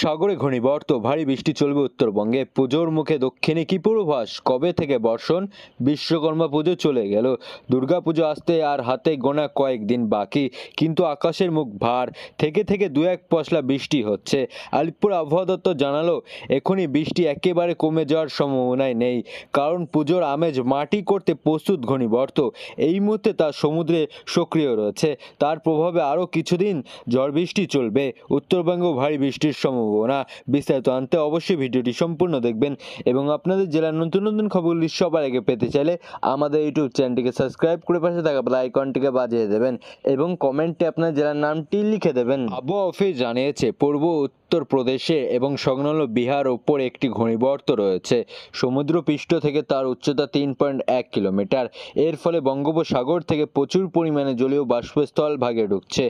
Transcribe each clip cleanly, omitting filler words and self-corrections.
সাগরে ঘূর্ণিঝড় তো ভারী বৃষ্টি চলবে উত্তরবঙ্গে। পুজোর মুখে দক্ষিণে কি পূর্বাভাস, কবে থেকে বর্ষণ? বিশ্বকর্মা পুজো চলে গেল, দুর্গাপুজো আসতে আর হাতে গোনা কয়েকদিন বাকি, কিন্তু আকাশের মুখ ভার, থেকে থেকে দু এক পশলা বৃষ্টি হচ্ছে। আলিপুর আবহাওয়া দপ্তর জানালো এখনই বৃষ্টি একেবারে কমে যাওয়ার সম্ভাবনাই নেই, কারণ পুজোর আমেজ মাটি করতে প্রস্তুত ঘূর্ণিঝড় তো এই মুহূর্তে তা সমুদ্রে সক্রিয় রয়েছে। তার প্রভাবে আরও কিছুদিন ঝড় বৃষ্টি চলবে, উত্তরবঙ্গেও ভারী বৃষ্টির সম্ভাবনা। বিস্তারিত আনতে অবশ্যই ভিডিওটি সম্পূর্ণ দেখবেন এবং আপনাদের জেলার নতুন নতুন খবরগুলি সবার আগে পেতে চাইলে আমাদের ইউটিউব চ্যানেলটিকে সাবস্ক্রাইব করে পাশে থাকা বেল আইকনটিকে বাজিয়ে দেবেন এবং কমেন্টে আপনার জেলার নামটি লিখে দেবেন। আবহাওয়া অফিস জানিয়েছে পূর্ব উত্তরপ্রদেশে এবং সংলগ্ন বিহার ওপর একটি ঘূর্ণিঝড় রয়েছে। সমুদ্রপৃষ্ঠ থেকে তার উচ্চতা 3.1 কিলোমিটার। এর ফলে বঙ্গোপসাগর থেকে প্রচুর পরিমাণে জলীয় বাষ্প স্থল ভাগে ঢুকছে।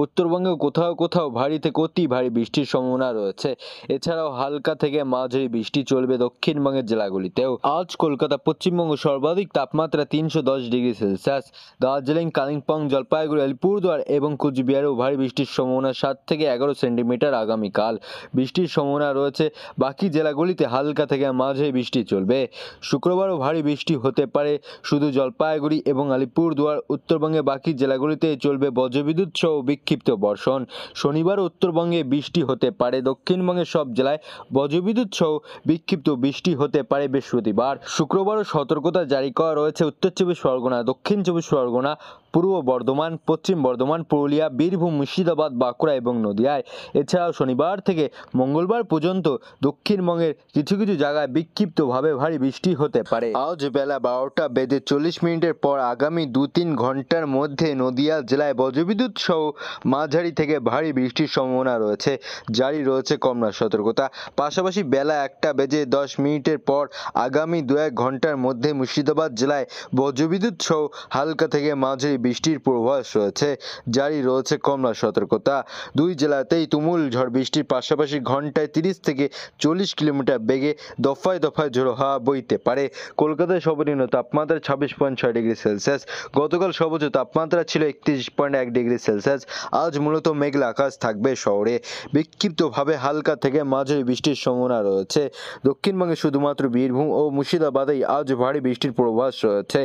উত্তরবঙ্গে কোথাও কোথাও ভারী থেকে অতি ভারী বৃষ্টির সম্ভাবনা রয়েছে। এছাড়াও হালকা থেকে মাঝারি বৃষ্টি চলবে দক্ষিণবঙ্গের জেলাগুলিতেও। আজ কলকাতা পশ্চিমবঙ্গ সর্বাধিক তাপমাত্রা 310 ডিগ্রি সেলসিয়াস। দার্জিলিং, কালিম্পং, জলপাইগুড়ি, আলিপুরদুয়ার এবং কুচবিহারেও ভারী বৃষ্টির সম্ভাবনা 7 থেকে 11 সেন্টিমিটার। আগামীকাল বৃষ্টির সম্ভাবনা রয়েছে। বাকি জেলাগুলিতে হালকা থেকে মাঝারি বৃষ্টি চলবে। শুক্রবারও ভারী বৃষ্টি হতে পারে শুধু জলপাইগুড়ি এবং আলিপুরদুয়ার। উত্তরবঙ্গে বাকি জেলাগুলিতে চলবে বজ্রবিদ্যুৎ সহ বিক্ষিপ্ত বর্ষণ। শনিবার উত্তরবঙ্গে বৃষ্টি হতে পারে, দক্ষিণবঙ্গের সব জেলায় বজ্রবিদ্যুৎ সহ বিক্ষিপ্ত বৃষ্টি হতে পারে বৃহস্পতিবার। শুক্রবারও সতর্কতা জারি করা রয়েছে উত্তর চব্বিশ পরগনা, দক্ষিণ চব্বিশ পরগনা, পূর্ব বর্ধমান, পশ্চিম বর্ধমান, পুরুলিয়া, বীরভূম, মুর্শিদাবাদ, বাঁকুড়া এবং নদিয়ায়। এছাড়াও শনিবার থেকে মঙ্গলবার পর্যন্ত দক্ষিণবঙ্গের কিছু কিছু জায়গায় বিক্ষিপ্তভাবে ভারী বৃষ্টি হতে পারে। আজ বেলা 12:40 পর আগামী 2-3 ঘন্টার মধ্যে নদিয়া জেলায় বজ্রবিদ্যুৎ সহ মাঝারি থেকে ভারী বৃষ্টির সম্ভাবনা রয়েছে। জারি রয়েছে কমলা সতর্কতা। পাশাপাশি বেলা 1:10 পর আগামী 2-1 ঘন্টার মধ্যে মুর্শিদাবাদ জেলায় বজ্রবিদ্যুৎ সহ হালকা থেকে মাঝারি বৃষ্টির পূর্বাভাস রয়েছে। জারি রয়েছে কমলা সতর্কতা। দুই জেলাতেই তুমুল ঝড় বৃষ্টির পাশাপাশি ঘন্টায় 30 থেকে 40 কিলোমিটার বেগে দফায় দফায় ঝোড়ো হাওয়া বইতে পারে। কলকাতায় সর্বনিম্ন তাপমাত্রা 26.6 ডিগ্রি সেলসিয়াস। গতকাল সর্বোচ্চ তাপমাত্রা ছিল 31.1 ডিগ্রি সেলসিয়াস। আজ মূলত মেঘলা আকাশ থাকবে শহরে। বিক্ষিপ্তভাবে হালকা থেকে মাঝারি বৃষ্টির সম্ভাবনা রয়েছে। দক্ষিণবঙ্গে শুধুমাত্র বীরভূম ও মুর্শিদাবাদেই আজ ভারী বৃষ্টির পূর্বাভাস রয়েছে।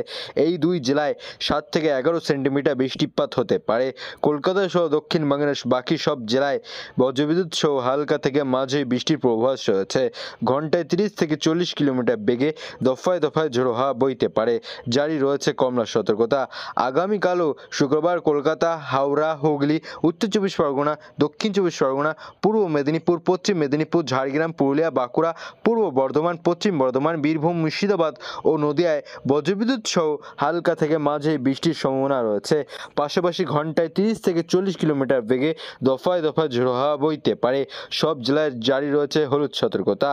এই দুই জেলায় 7 থেকে 11 সেন্টিমিটার বৃষ্টিপাত হতে পারে। কলকাতা সহ দক্ষিণবঙ্গের বাকি সব জেলায় বজ্রবিদ্যুৎ সহ হালকা থেকে মাঝারি বৃষ্টির পূর্বাভাস রয়েছে। ঘন্টায় 30 থেকে 40 কিলোমিটার বেগে দফায় দফায় ঝোড়ো হাওয়া বইতে পারে। জারি রয়েছে কমলা সতর্কতা। আগামীকালও শুক্রবার কলকাতা, হাওড়া, হুগলি, উত্তর চব্বিশ পরগনা, দক্ষিণ চব্বিশ পরগনা, পূর্ব মেদিনীপুর, পশ্চিম মেদিনীপুর, ঝাড়গ্রাম, পুরুলিয়া, বাঁকুড়া, পূর্ব বর্ধমান, পশ্চিম বর্ধমান, বীরভূম, মুর্শিদাবাদ ও নদিয়ায় বজ্রবিদ্যুৎ সহ হালকা থেকে মাঝারি বৃষ্টির সম্ভাবনা রয়েছে। পাশাপাশি ঘন্টায় 30 থেকে 40 কিলোমিটার বেগে দফায় দফায় ঝোড়ো হাওয়া বইতে পারে। সব জেলায় জারি রয়েছে হলুদ সতর্কতা।